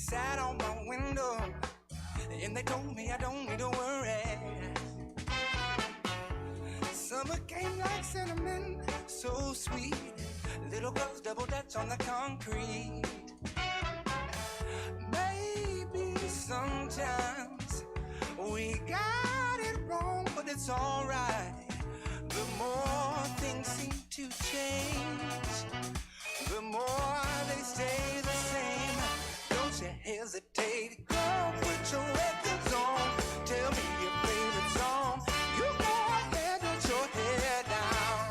sat on my window, and they told me I don't need to worry. Summer came like cinnamon, so sweet. Little girls double dutch on the concrete. Maybe sometimes we got it wrong, but it's alright. The more things seem to change, the more they stay the same. Don't you hesitate, girl, put your records on. Tell me your favorite song. You go ahead, put your head down.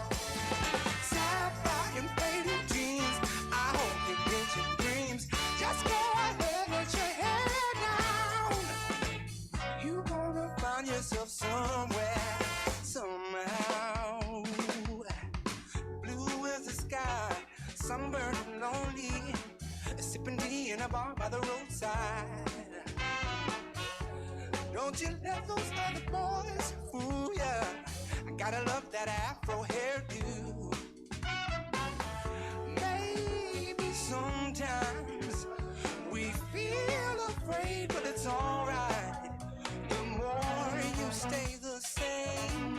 Sapphire and faded jeans, I hope you get your dreams. Just go ahead, put your head down. You gonna find yourself somewhere, somehow. Blue as the sky, sunburned and lonely, sipping tea in a bar by the roadside. Don't you let those other boys fool ya. I gotta love that afro hairdo. Maybe sometimes we feel afraid, but it's alright. The more you stay the same,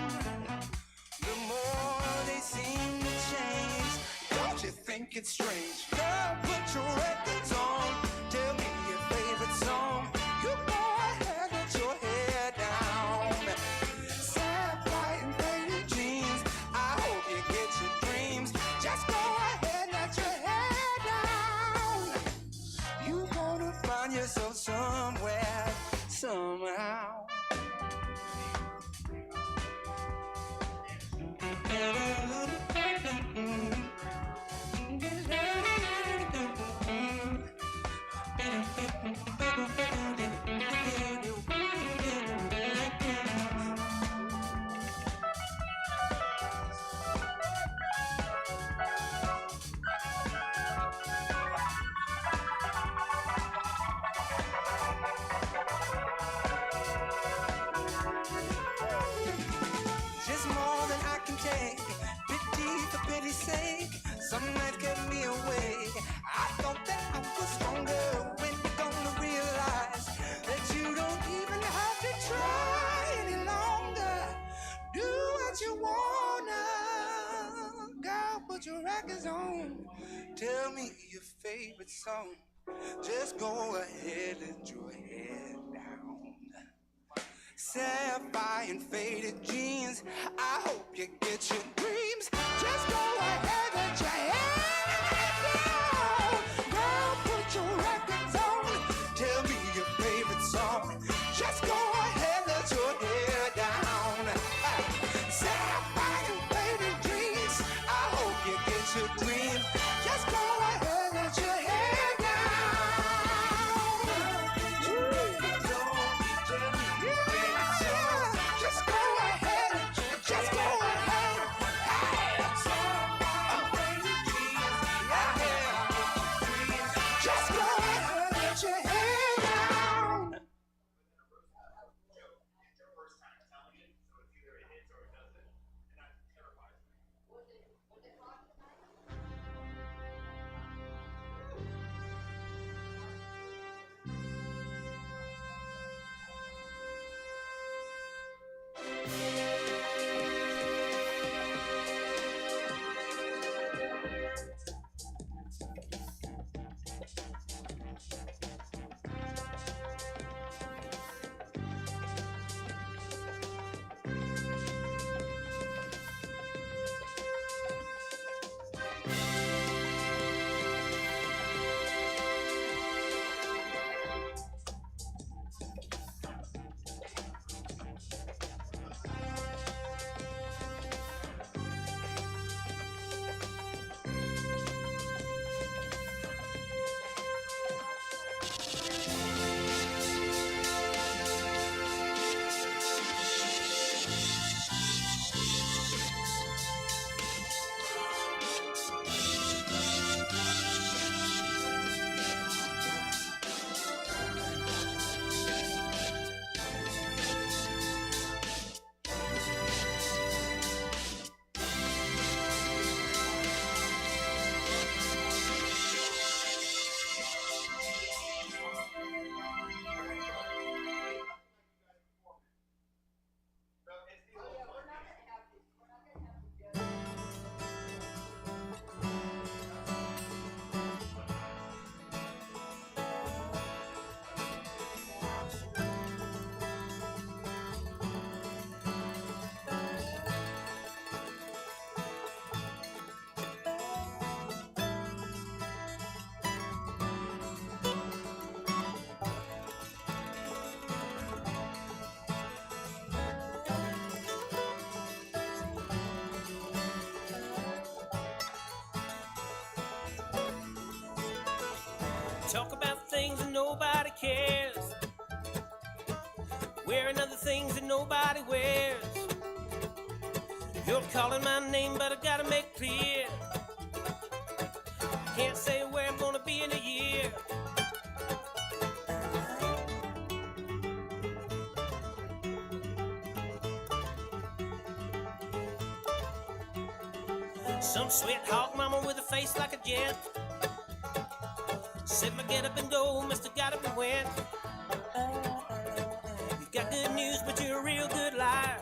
the more they seem to change. Don't you think it's strange? Girl, put your records on. Tell me your favorite song. You go ahead, let your head down. Sapphire and faded jeans, I hope you get your dreams. Just go ahead, let your head down. You gonna find yourself somewhere, somehow. Just more than I can take. Pity for pity's sake. Some nights kept me awake. I thought that I was stronger. When you're gonna realize that you don't even have to try any longer. Do what you wanna. Girl, put your records on. Tell me your favorite song. Just go ahead, let your head down. Sapphire and faded jeans, I hope you get your dreams. Just go ahead, let your head down. Girl, put your records on. Tell me your favorite song. Just go ahead, let your head down. Sapphire and faded jeans, I hope you get your dreams. Just go ahead, let your head down. Just go ahead, just go ahead. Talk about things that nobody cares. Wearing other things that nobody wears. You're calling my name, but I gotta make clear. Can't say where I'm gonna be in a year. Some sweat hog mama with a face like a jet said, "My get up and go, Mr. Got Up and Went." You got good news, but you're a real good liar.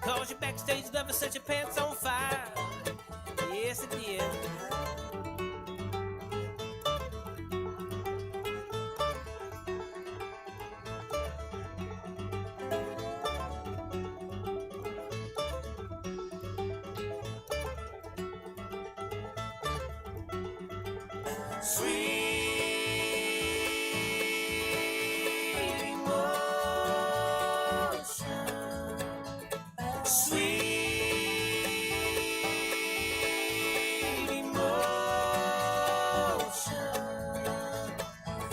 Cause your backstage lover set your pants on fire. Yes, it did. Sweet emotion. Sweet emotion.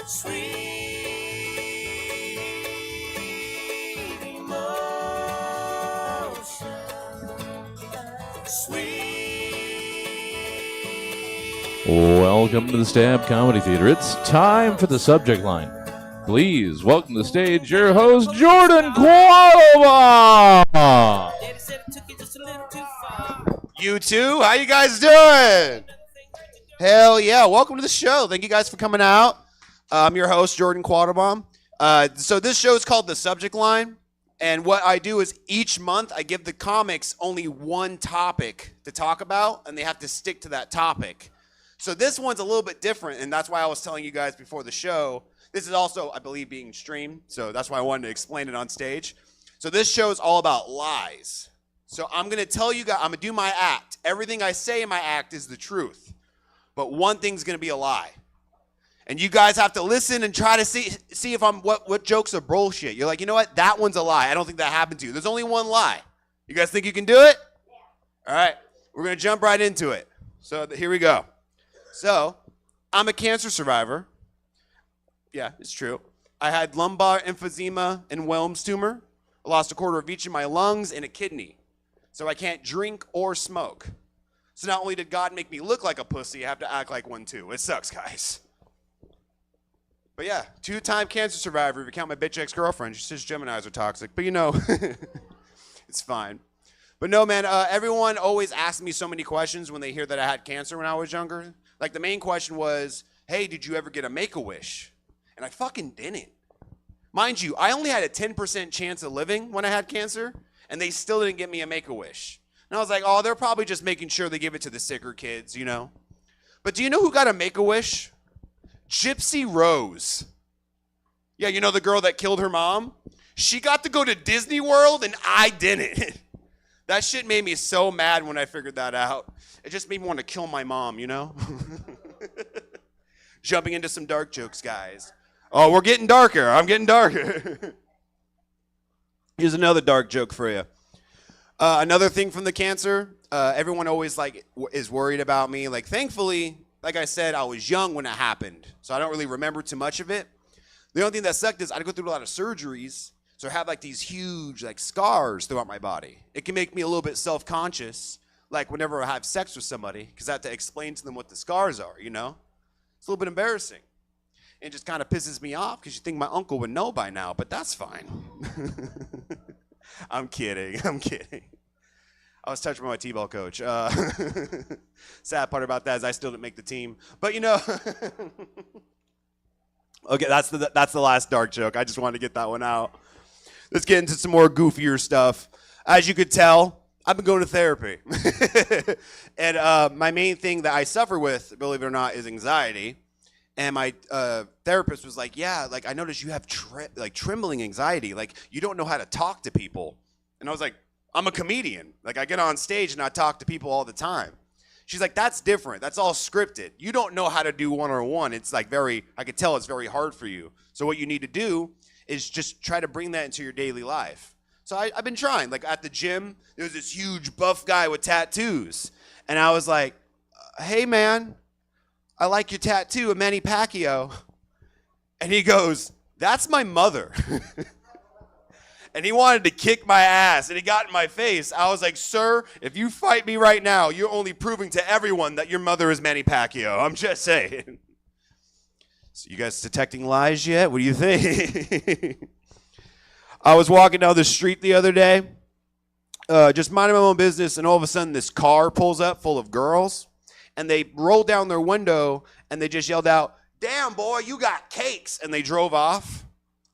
Sweet emotion. Sweet. Welcome to the Stab Comedy Theater. It's time for the subject line. Please welcome to the stage your host, Jordan Qualova. Daddy said it took you just a little too far. You too? How you guys doing? Hell yeah. Welcome to the show. Thank you guys for coming out. I'm your host, Jordan Quattlebaum. So this show is called The Subject Line. And what I do is each month I give the comics only one topic to talk about, and they have to stick to that topic. So this one's a little bit different, and that's why I was telling you guys before the show. This is also, I believe, being streamed, so that's why I wanted to explain it on stage. So this show is all about lies. So I'm going to tell you guys, I'm going to do my act. Everything I say in my act is the truth. But one thing's going to be a lie. And you guys have to listen and try to see if what jokes are bullshit. You're like, you know what? That one's a lie. I don't think that happened to you. There's only one lie. You guys think you can do it? Yeah. All right. We're going to jump right into it. So here we go. So, I'm a cancer survivor. Yeah, it's true. I had lumbar emphysema and Wilms tumor. I lost a quarter of each of my lungs and a kidney. So I can't drink or smoke. So not only did God make me look like a pussy, I have to act like one too. It sucks, guys. But yeah, 2-time cancer survivor if you count my bitch ex-girlfriend. She says Geminis are toxic, but you know, it's fine. But no, man, everyone always asks me so many questions when they hear that I had cancer when I was younger. Like, the main question was, hey, did you ever get a Make-A-Wish? And I fucking didn't. Mind you, I only had a 10% chance of living when I had cancer, and they still didn't get me a Make-A-Wish. And I was like, oh, they're probably just making sure they give it to the sicker kids, you know? But do you know who got a Make-A-Wish? Gypsy Rose. Yeah, you know the girl that killed her mom? She got to go to Disney World, and I didn't. That shit made me so mad when I figured that out. It just made me want to kill my mom, you know? Jumping into some dark jokes, guys. Oh, we're getting darker. I'm getting darker. Here's another dark joke for you. Another thing from the cancer, everyone always is worried about me. Like, thankfully, like I said, I was young when it happened, so I don't really remember too much of it. The only thing that sucked is I had to go through a lot of surgeries, so I have like these huge scars throughout my body. It can make me a little bit self-conscious, like whenever I have sex with somebody, because I have to explain to them what the scars are, you know? It's a little bit embarrassing. It just kind of pisses me off because you think my uncle would know by now, but that's fine. I'm kidding. I was touched by my T-ball coach. Sad part about that is I still didn't make the team. But, you know, okay, that's the last dark joke. I just wanted to get that one out. Let's get into some more goofier stuff. As you could tell, I've been going to therapy. And my main thing that I suffer with, believe it or not, is anxiety. And my therapist was like, yeah, like I noticed you have trembling anxiety. Like you don't know how to talk to people. And I was like, I'm a comedian. Like I get on stage and I talk to people all the time. She's like, that's different. That's all scripted. You don't know how to do one-on-one. It's like I could tell it's very hard for you. So what you need to do is just try to bring that into your daily life. So I've been trying. Like at the gym, there was this huge buff guy with tattoos. And I was like, hey man, I like your tattoo of Manny Pacquiao. And he goes, that's my mother. And he wanted to kick my ass, and he got in my face. I was like, sir, if you fight me right now, you're only proving to everyone that your mother is Manny Pacquiao. I'm just saying. So you guys detecting lies yet? What do you think? I was walking down the street the other day, just minding my own business, and all of a sudden this car pulls up full of girls, and they rolled down their window, and they just yelled out, damn, boy, you got cakes, and they drove off.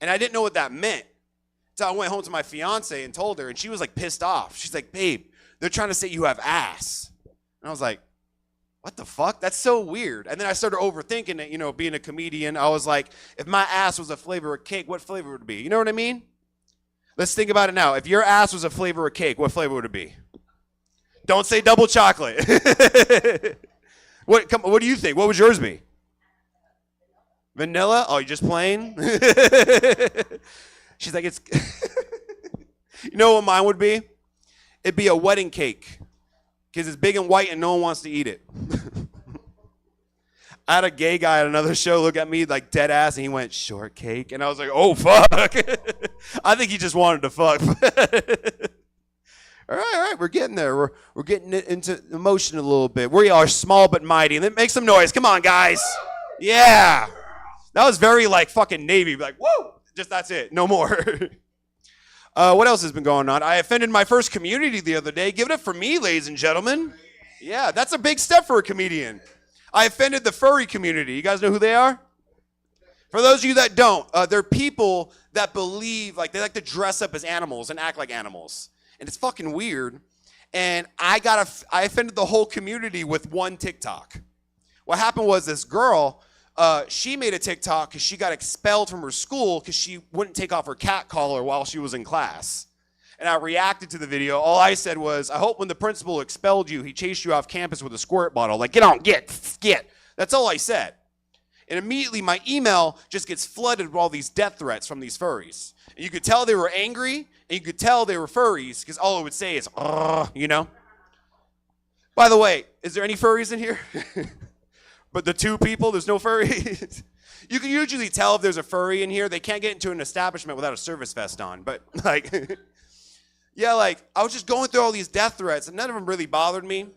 And I didn't know what that meant. So I went home to my fiance and told her, and she was like pissed off. She's like, babe, they're trying to say you have ass. And I was like, what the fuck? That's so weird. And then I started overthinking it, you know, being a comedian. I was like, if my ass was a flavor of cake, what flavor would it be? You know what I mean? Let's think about it now. If your ass was a flavor of cake, what flavor would it be? Don't say double chocolate. What do you think? What would yours be? Vanilla? Oh, you just plain? She's like, it's... You know what mine would be? It'd be a wedding cake. Because it's big and white and no one wants to eat it. I had a gay guy at another show look at me like dead ass, and he went, shortcake? And I was like, oh, fuck. I think he just wanted to fuck. All right, we're getting there. We're getting into emotion a little bit. We are small but mighty. And make some noise. Come on, guys. Yeah. That was very like fucking Navy. Like, whoa. Just that's it. No more. What else has been going on? I offended my first community the other day. Give it up for me, ladies and gentlemen. Yeah, that's a big step for a comedian. I offended the furry community. You guys know who they are? For those of you that don't, they're people that believe, like, they like to dress up as animals and act like animals. And it's fucking weird. And I offended the whole community with one TikTok. What happened was this girl... she made a TikTok because she got expelled from her school because she wouldn't take off her cat collar while she was in class. And I reacted to the video. All I said was, I hope when the principal expelled you, he chased you off campus with a squirt bottle. Like, get on, get. That's all I said. And immediately my email just gets flooded with all these death threats from these furries. And you could tell they were angry, and you could tell they were furries because all it would say is, you know? By the way, is there any furries in here? But the two people, there's no furries. You can usually tell if there's a furry in here. They can't get into an establishment without a service vest on. But, like, yeah, like, I was just going through all these death threats, and none of them really bothered me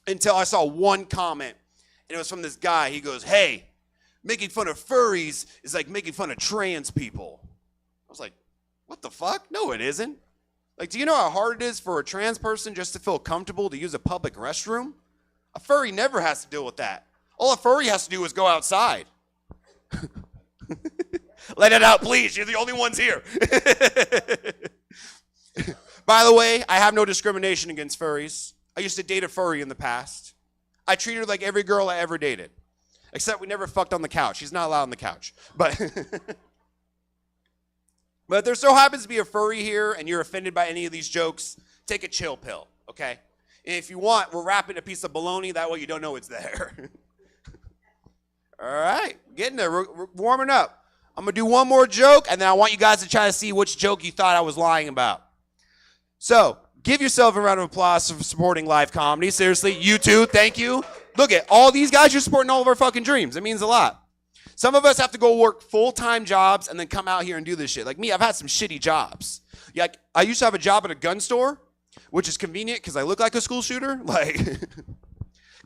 until I saw one comment. And it was from this guy. He goes, hey, making fun of furries is like making fun of trans people. I was like, what the fuck? No, it isn't. Like, do you know how hard it is for a trans person just to feel comfortable to use a public restroom? A furry never has to deal with that. All a furry has to do is go outside. Let it out, please. You're the only ones here. By the way, I have no discrimination against furries. I used to date a furry in the past. I treated her like every girl I ever dated. Except we never fucked on the couch. She's not allowed on the couch. But if there so happens to be a furry here and you're offended by any of these jokes, take a chill pill, okay? And if you want, we'll wrap it in a piece of bologna. That way you don't know it's there. All right, getting there. We're warming up. I'm going to do one more joke, and then I want you guys to try to see which joke you thought I was lying about. So, give yourself a round of applause for supporting live comedy. Seriously, you too, thank you. Look at all these guys, you're supporting all of our fucking dreams. It means a lot. Some of us have to go work full-time jobs and then come out here and do this shit. Like me, I've had some shitty jobs. Like, I used to have a job at a gun store, which is convenient because I look like a school shooter. Like...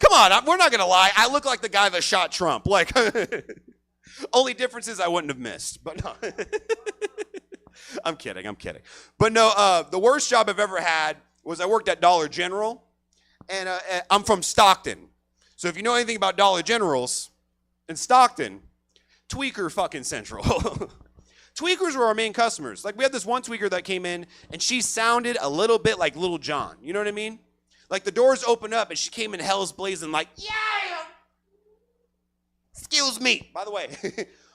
Come on, we're not going to lie. I look like the guy that shot Trump. Like, only difference is I wouldn't have missed. But no. I'm kidding. But no, the worst job I've ever had was I worked at Dollar General. And I'm from Stockton. So if you know anything about Dollar Generals in Stockton, Tweaker fucking Central. Tweakers were our main customers. Like, we had this one tweaker that came in, and she sounded a little bit like Little John. You know what I mean? Like, the doors opened up, and she came in hell's blazing like, yeah! Excuse me. By the way,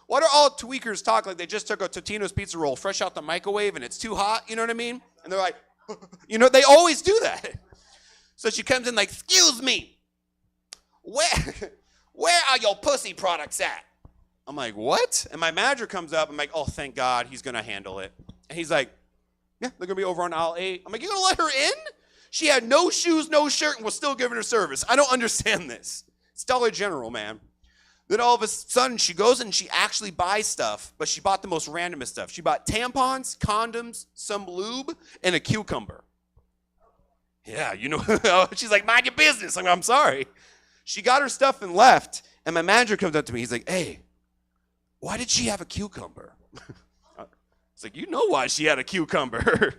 why do all tweakers talk like they just took a Totino's pizza roll fresh out the microwave and it's too hot? You know what I mean? And they're like, you know, they always do that. So she comes in like, excuse me, where are your pussy products at? I'm like, what? And my manager comes up. I'm like, oh, thank God, he's going to handle it. And he's like, yeah, they're going to be over on aisle 8. I'm like, you're going to let her in? She had no shoes, no shirt, and was still giving her service. I don't understand this. It's Dollar General, man. Then all of a sudden, she goes and she actually buys stuff, but she bought the most randomest stuff. She bought tampons, condoms, some lube, and a cucumber. Yeah, you know, she's like, mind your business. I'm sorry. She got her stuff and left, and my manager comes up to me. He's like, hey, why did she have a cucumber? It's like, you know why she had a cucumber.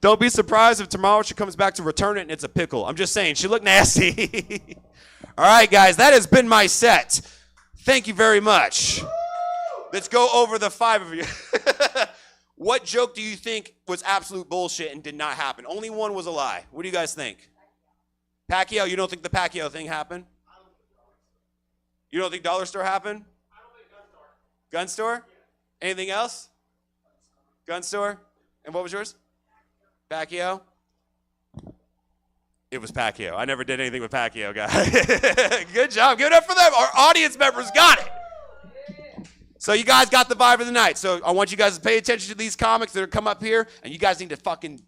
Don't be surprised if tomorrow she comes back to return it and it's a pickle. I'm just saying, she looked nasty. All right, guys, that has been my set. Thank you very much. Let's go over the 5 of you. What joke do you think was absolute bullshit and did not happen? Only one was a lie. What do you guys think? Pacquiao, you don't think the Pacquiao thing happened? You don't think Dollar Store happened? I don't think Gun Store. Gun Store? Yeah. Anything else? Gun Store? And what was yours? Pacquiao? It was Pacquiao. I never did anything with Pacquiao, guys. Good job. Give it up for them. Our audience members got it. So you guys got the vibe of the night. So I want you guys to pay attention to these comics that are come up here, and you guys need to fucking...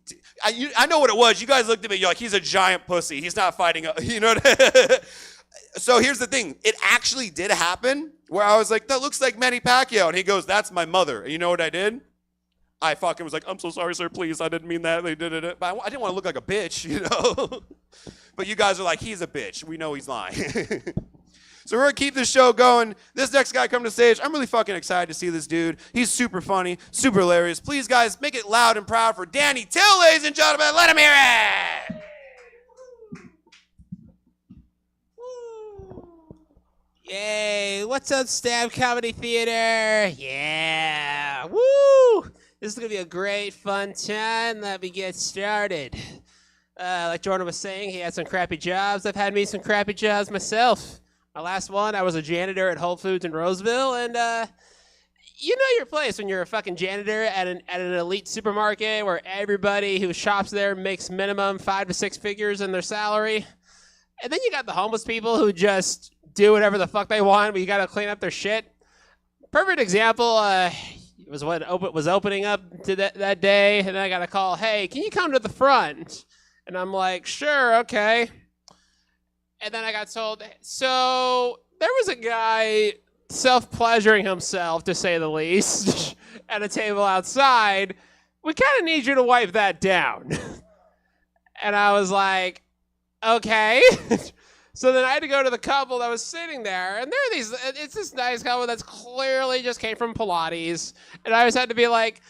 I know what it was. You guys looked at me, you're like, he's a giant pussy. He's not fighting... You know what? So here's the thing. It actually did happen where I was like, that looks like Manny Pacquiao. And he goes, that's my mother. And you know what I did? I fucking was like, I'm so sorry, sir, please, I didn't mean that. They did it. But I didn't want to look like a bitch, you know? But you guys are like, he's a bitch. We know he's lying. So we're going to keep this show going. This next guy coming to stage, I'm really fucking excited to see this dude. He's super funny, super hilarious. Please, guys, make it loud and proud for Danny Till, ladies and gentlemen. Let him hear it. Yay, what's up, Stab Comedy Theater? Yeah, woo! This is going to be a great, fun time. Let me get started. Like Jordan was saying, he had some crappy jobs. I've had me some crappy jobs myself. My last one, I was a janitor at Whole Foods in Roseville, and you know your place when you're a fucking janitor at an elite supermarket where everybody who shops there makes minimum 5 to 6 figures in their salary. And then you got the homeless people who just do whatever the fuck they want, but you got to clean up their shit. Perfect example, it was when it was opening up to that day, and then I got a call, hey, can you come to the front? And I'm like, sure, okay. And then I got told, so there was a guy self-pleasuring himself, to say the least, at a table outside. We kind of need you to wipe that down. And I was like, okay. So then I had to go to the couple that was sitting there, and it's this nice couple that's clearly just came from Pilates. And I just had to be like,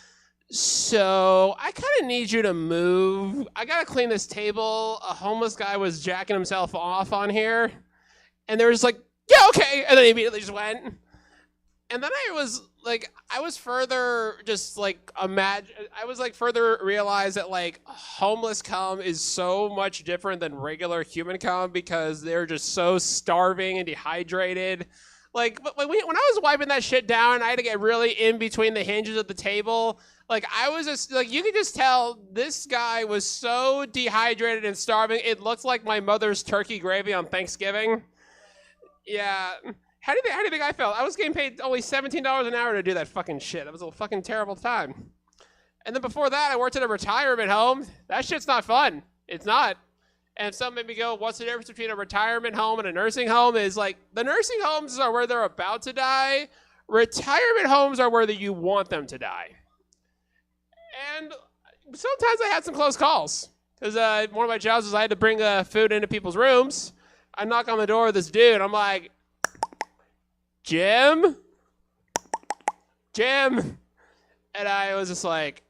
so I kind of need you to move. I got to clean this table. A homeless guy was jacking himself off on here. And they were just like, yeah, okay. And then he immediately just went. And then I was further further realized that like homeless cum is so much different than regular human cum because they're just so starving and dehydrated. Like when I was wiping that shit down, I had to get really in between the hinges of the table. Like I was just like, you could just tell this guy was so dehydrated and starving. It looked like my mother's turkey gravy on Thanksgiving. Yeah. How do you think I felt? I was getting paid only $17 an hour to do that fucking shit. That was a fucking terrible time. And then before that, I worked at a retirement home. That shit's not fun. It's not. And some made me go, what's the difference between a retirement home and a nursing home? Is like, the nursing homes are where they're about to die. Retirement homes are where you want them to die. And sometimes I had some close calls. Because one of my jobs was I had to bring food into people's rooms. I knock on the door of this dude. I'm like, Jim? And I was just like,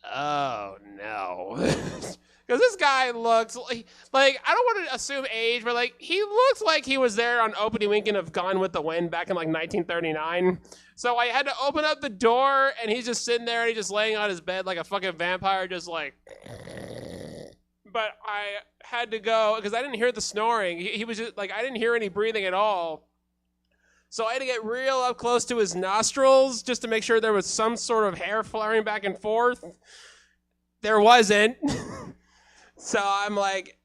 oh, no. Because this guy looks like, I don't want to assume age, but like, he looks like he was there on opening weekend of Gone with the Wind back in like 1939. So I had to open up the door, and he's just sitting there, and he's just laying on his bed like a fucking vampire, just like... But I had to go, because I didn't hear the snoring. He was just, like, I didn't hear any breathing at all. So I had to get real up close to his nostrils just to make sure there was some sort of hair flaring back and forth. There wasn't. So I'm like,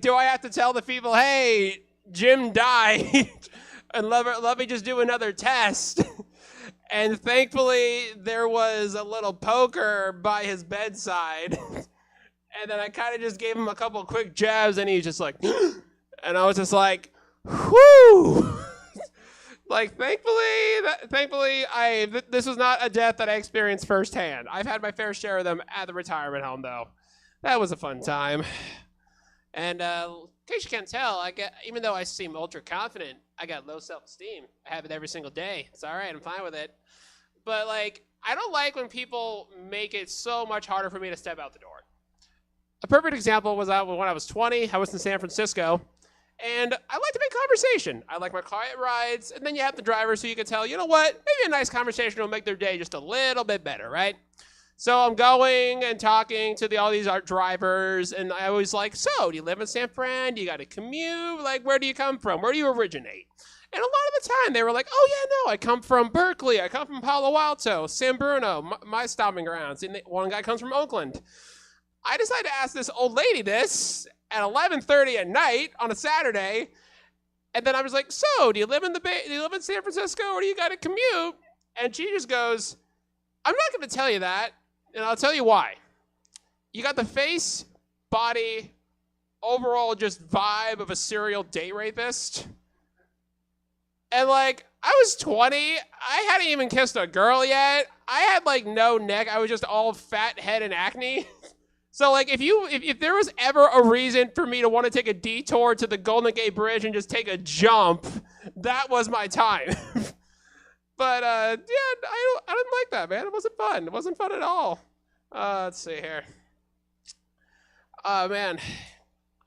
do I have to tell the people, hey, Jim died, and let me just do another test? And thankfully, there was a little poker by his bedside. And then I kind of just gave him a couple quick jabs, and he's just like, And I was just like, whoo! Like, thankfully, this was not a death that I experienced firsthand. I've had my fair share of them at the retirement home, though. That was a fun time. And in case you can't tell, even though I seem ultra confident, I got low self-esteem. I have it every single day. It's all right. I'm fine with it. But like, I don't like when people make it so much harder for me to step out the door. A perfect example was when I was 20. I was in San Francisco. And I like to make conversation. I like my quiet rides, and then you have the driver so you can tell, you know what, maybe a nice conversation will make their day just a little bit better, right? So I'm going and talking to all these art drivers, and I always like, so, do you live in San Fran? Do you got to commute? Like, where do you come from? Where do you originate? And a lot of the time, they were like, oh, yeah, no, I come from Berkeley. I come from Palo Alto, San Bruno, my stomping grounds. And one guy comes from Oakland. I decided to ask this old lady this at 11:30 at night on a Saturday, and then I was like, "So, do you live in San Francisco, or do you got to commute?" And she just goes, "I'm not going to tell you that, and I'll tell you why. You got the face, body, overall just vibe of a serial date rapist." And like, I was 20. I hadn't even kissed a girl yet. I had like no neck. I was just all fat head and acne. So like, if there was ever a reason for me to want to take a detour to the Golden Gate Bridge and just take a jump, that was my time. But yeah, I didn't like that, man. It wasn't fun. It wasn't fun at all. Let's see here. Man,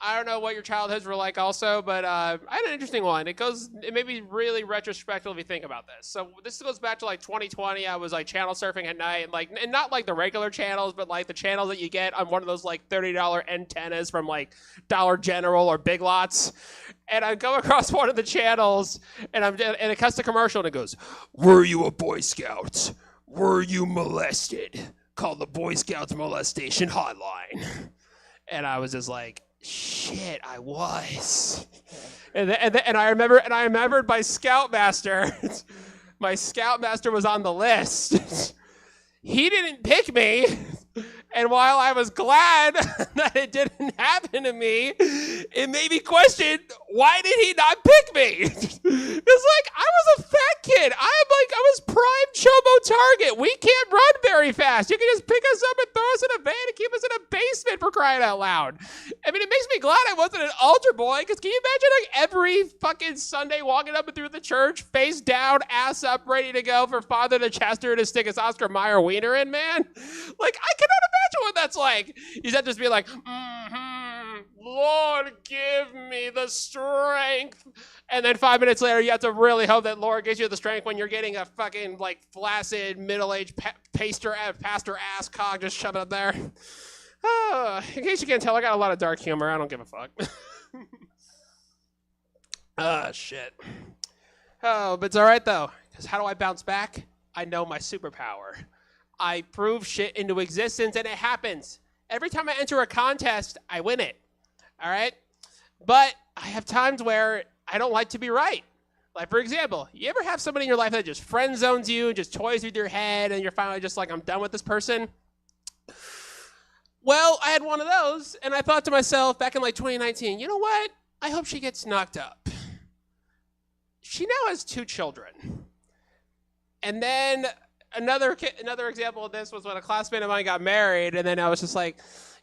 I don't know what your childhoods were like also, but I had an interesting one. It may be really retrospective if you think about this. So this goes back to like 2020. I was like channel surfing at night, and not like the regular channels, but like the channels that you get on one of those like $30 antennas from like Dollar General or Big Lots. And I go across one of the channels, and it cuts to commercial, and it goes, "Were you a Boy Scout? Were you molested? Call the Boy Scouts molestation hotline." And I was just like, shit, I was. And I remembered my Scoutmaster. My Scoutmaster was on the list. He didn't pick me. And while I was glad that it didn't happen to me, it made me question, why did he not pick me? It's like, I was a fat kid. I was prime Chobo target. We can't run very fast. You can just pick us up and throw us in a van and keep us in a basement, for crying out loud. I mean, it makes me glad I wasn't an altar boy, because can you imagine like every fucking Sunday walking up and through the church, face down, ass up, ready to go for Father the Chester to stick his Oscar Mayer wiener in, man? Like, I cannot imagine what that's like. You just have to just be like, Lord, give me the strength. And then 5 minutes later, you have to really hope that Lord gives you the strength when you're getting a fucking like flaccid, middle-aged pastor ass cock just shove it up there. In case you can't tell, I got a lot of dark humor. I don't give a fuck. Shit. Oh, but it's all right though, because how do I bounce back? I know my superpower. I prove shit into existence, and it happens. Every time I enter a contest, I win it. All right? But I have times where I don't like to be right. Like, for example, you ever have somebody in your life that just friend zones you and just toys with your head, and you're finally just like, I'm done with this person? Well, I had one of those, and I thought to myself back in like 2019, you know what? I hope she gets knocked up. She now has 2 children. And then another example of this was when a classmate of mine got married, and then I was just like,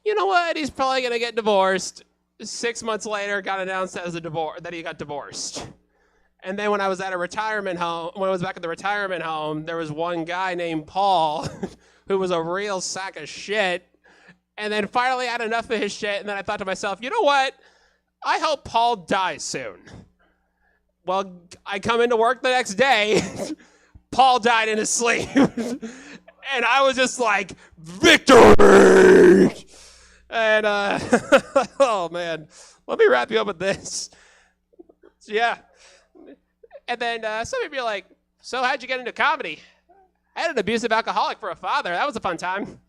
you know what? He's probably going to get divorced. 6 months later, got announced as that he got divorced. And then when I was back at the retirement home, there was one guy named Paul who was a real sack of shit. And then finally I had enough of his shit, and then I thought to myself, you know what? I hope Paul dies soon. Well, I come into work the next day. Paul died in his sleep. And I was just like, victory! And, oh, man. Let me wrap you up with this. Yeah. And then some of you are like, so how'd you get into comedy? I had an abusive alcoholic for a father. That was a fun time.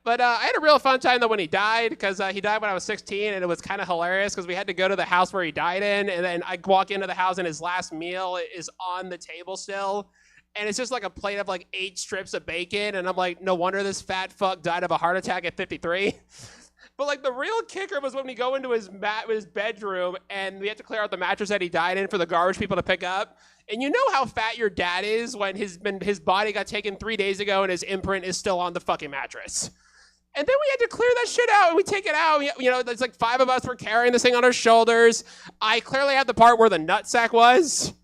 But I had a real fun time, though, when he died, because he died when I was 16, and it was kind of hilarious, because we had to go to the house where he died in, and then I walk into the house, and his last meal is on the table still, and it's just like a plate of like 8 strips of bacon, and I'm like, no wonder this fat fuck died of a heart attack at 53. But like the real kicker was when we go into his bedroom and we have to clear out the mattress that he died in for the garbage people to pick up. And you know how fat your dad is when his body got taken 3 days ago and his imprint is still on the fucking mattress. And then we had to clear that shit out, and we take it out. You know, there's like 5 of us were carrying this thing on our shoulders. I clearly had the part where the nutsack was,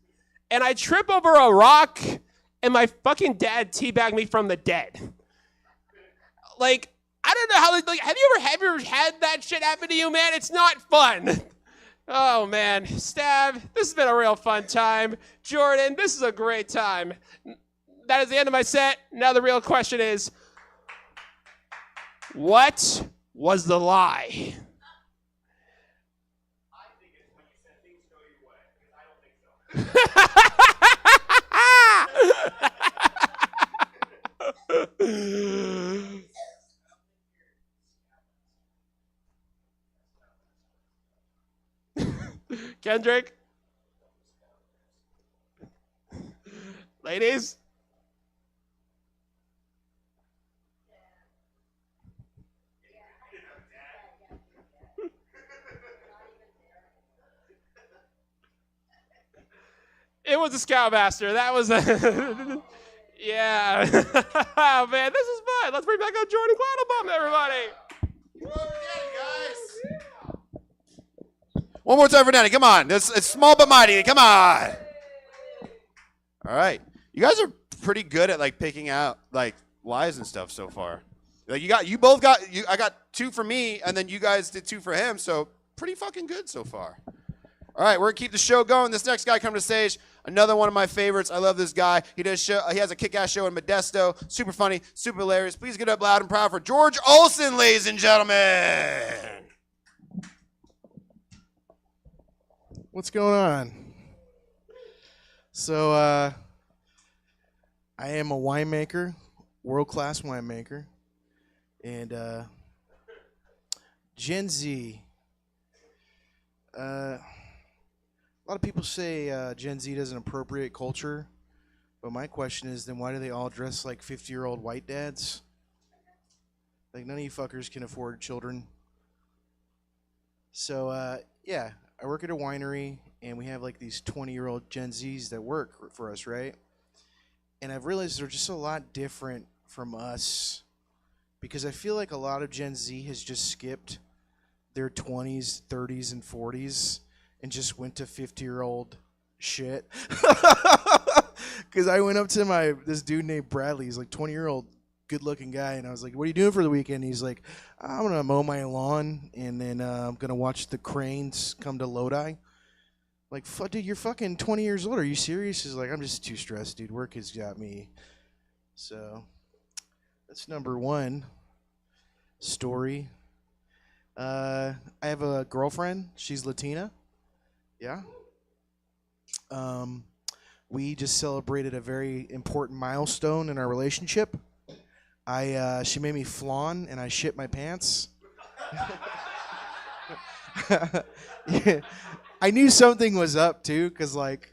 and I trip over a rock, and my fucking dad teabagged me from the dead. Like, I don't know how. Like, have you ever had that shit happen to you, man? It's not fun. Oh man, Stab, this has been a real fun time. Jordan, this is a great time. That is the end of my set. Now the real question is, what was the lie? I think it's when you said things go your way, because I don't think so. Kendrick? Ladies? It was a Scoutmaster. That was a... yeah. Oh, man, this is fun. Let's bring back up Jordan Quattlebaum, everybody. One more time for Danny. Come on. It's small but mighty. Come on. All right. You guys are pretty good at like picking out like lies and stuff so far. Like I got 2 for me, and then you guys did 2 for him. So pretty fucking good so far. All right, we're gonna keep the show going. This next guy coming to stage, another one of my favorites. I love this guy. He has a kick-ass show in Modesto. Super funny, super hilarious. Please get up loud and proud for George Olson, ladies and gentlemen. What's going on? So, I am a winemaker, world-class winemaker, and Gen Z. A lot of people say Gen Z doesn't appropriate culture, but my question is, then why do they all dress like 50-year-old white dads? Like, none of you fuckers can afford children. So, yeah, I work at a winery, and we have like these 20-year-old Gen Zs that work for us, right? And I've realized they're just a lot different from us, because I feel like a lot of Gen Z has just skipped their 20s, 30s, and 40s and just went to 50-year-old shit. Because I went up to this dude named Bradley. He's like 20-year-old, good-looking guy, and I was like, "What are you doing for the weekend?" He's like, "I'm gonna mow my lawn, and then I'm gonna watch the cranes come to Lodi." Like, dude, you're fucking 20 years old. Are you serious? He's like, "I'm just too stressed, dude. Work has got me." So that's number one story. I have a girlfriend. She's Latina. Yeah. We just celebrated a very important milestone in our relationship. She made me flan, and I shit my pants. Yeah. I knew something was up, too, because, like,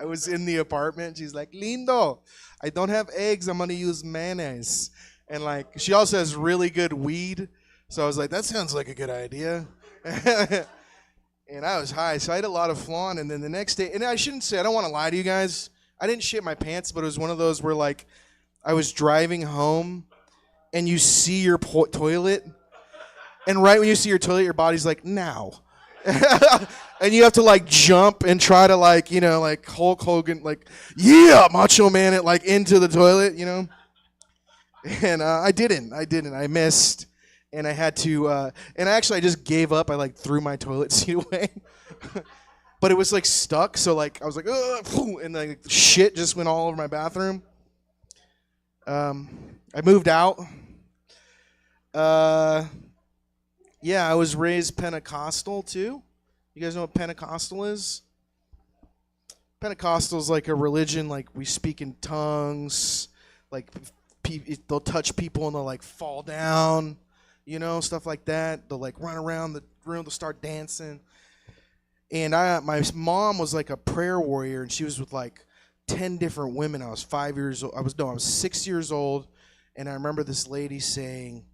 I was in the apartment. She's like, "Lindo, I don't have eggs. I'm going to use mayonnaise." And, like, she also has really good weed. So I was like, that sounds like a good idea. And I was high, so I had a lot of flan. And then the next day, and I shouldn't say, I don't want to lie to you guys. I didn't shit my pants, but it was one of those where, like, I was driving home, and you see your toilet. And right when you see your toilet, your body's like, now. And you have to, like, jump and try to, like, you know, like Hulk Hogan, like, yeah, Macho Man it, like, into the toilet, you know. And I didn't. I missed. And I had to, and actually I just gave up. I like threw my toilet seat away. But it was like stuck. So like, I was like, ugh, and like shit just went all over my bathroom. I moved out. Yeah, I was raised Pentecostal too. You guys know what Pentecostal is? Pentecostal is like a religion, like we speak in tongues, like they'll touch people and they'll like fall down. You know, stuff like that. They'll like run around the room, they'll start dancing. And my mom was like a prayer warrior, and she was with like 10 different women. I was 5 years old. I was 6 years old, and I remember this lady saying,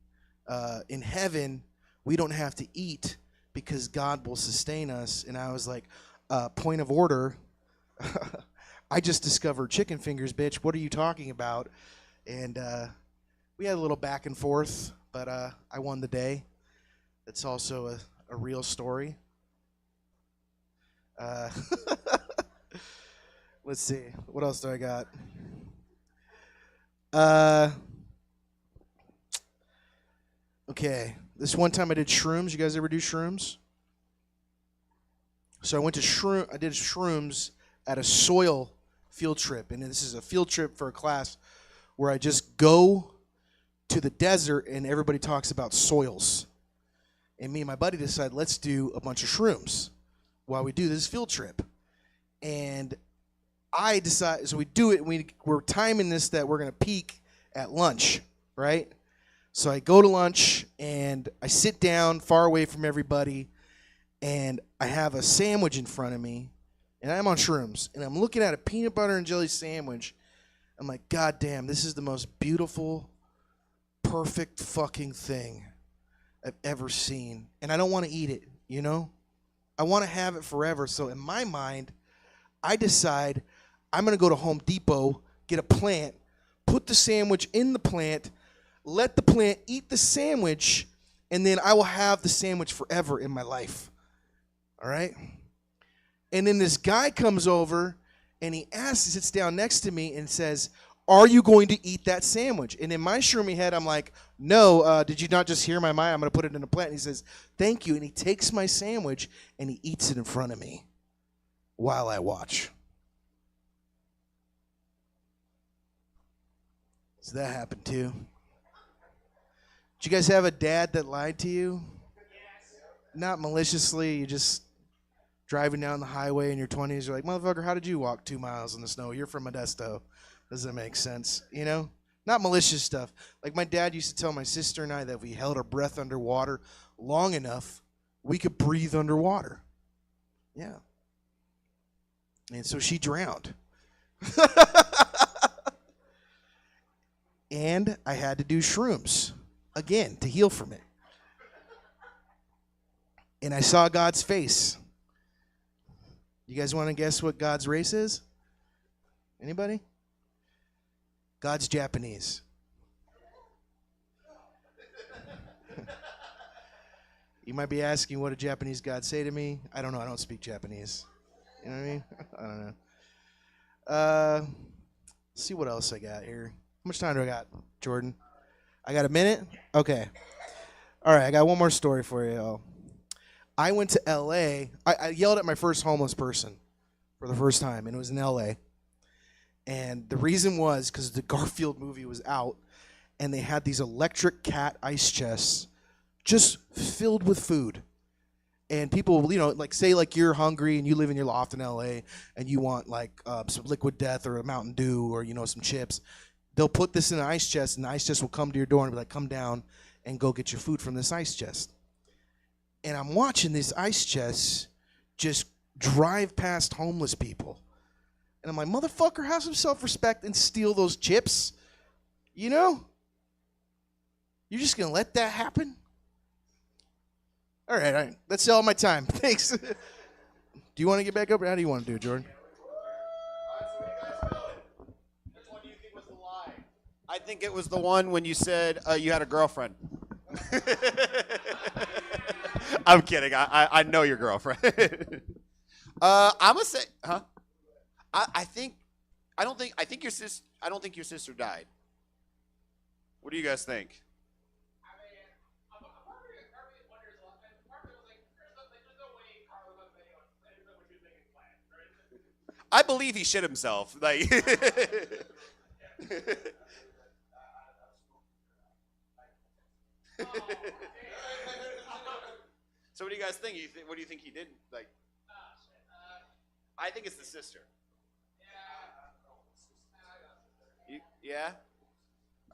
in heaven, we don't have to eat because God will sustain us. And I was like, point of order. I just discovered chicken fingers, bitch. What are you talking about? And we had a little back and forth, but I won the day. That's also a real story. Let's see. What else do I got? Okay. This one time I did shrooms. You guys ever do shrooms? So I went to I did shrooms at a soil field trip. And this is a field trip for a class where I just go to the desert and everybody talks about soils. And me and my buddy decided, let's do a bunch of shrooms while we do this field trip. And I decided, so we do it, and we're timing this that we're going to peak at lunch, right? So I go to lunch, and I sit down far away from everybody, and I have a sandwich in front of me, and I'm on shrooms, and I'm looking at a peanut butter and jelly sandwich. I'm like, God damn, this is the most beautiful, perfect fucking thing I've ever seen. And I don't want to eat it, you know? I want to have it forever. So in my mind, I decide I'm going to go to Home Depot, get a plant, put the sandwich in the plant, let the plant eat the sandwich, and then I will have the sandwich forever in my life. All right? And then this guy comes over, and he sits down next to me and says, are you going to eat that sandwich? And in my shroomy head, I'm like, no, did you not just hear my mind? I'm going to put it in a plant. And he says, thank you. And he takes my sandwich, and he eats it in front of me while I watch. So that happened too. Did you guys have a dad that lied to you? Yes. Not maliciously. You just driving down the highway in your 20s. You're like, motherfucker, how did you walk 2 miles in the snow? You're from Modesto. Does that make sense? You know? Not malicious stuff. Like my dad used to tell my sister and I that if we held our breath underwater long enough, we could breathe underwater. Yeah. And so she drowned. And I had to do shrooms again to heal from it. And I saw God's face. You guys want to guess what God's race is? Anybody? God's Japanese. You might be asking, what did Japanese God say to me? I don't know. I don't speak Japanese. You know what I mean? I don't know. Let's see what else I got here. How much time do I got, Jordan? I got a minute? Okay. All right, I got one more story for you all. I went to L.A. I yelled at my first homeless person for the first time, and it was in L.A. And the reason was because the Garfield movie was out, and they had these electric cat ice chests just filled with food. And people, you know, like say like you're hungry and you live in your loft in L.A. and you want like some Liquid Death or a Mountain Dew or, you know, some chips. They'll put this in an ice chest, and the ice chest will come to your door and be like, come down and go get your food from this ice chest. And I'm watching these ice chests just drive past homeless people. And I'm like, motherfucker, have some self-respect and steal those chips. You know? You're just going to let that happen? All right. That's all my time. Thanks. Do you want to get back up, or how do you want to do it, Jordan? I think it was the one when you said you had a girlfriend. I'm kidding. I know your girlfriend. I'm gonna say, huh? I don't think your sister died. What do you guys think? I believe he shit himself. Like. So what do you guys think? What do you think he did? Like, I think it's the sister. Yeah.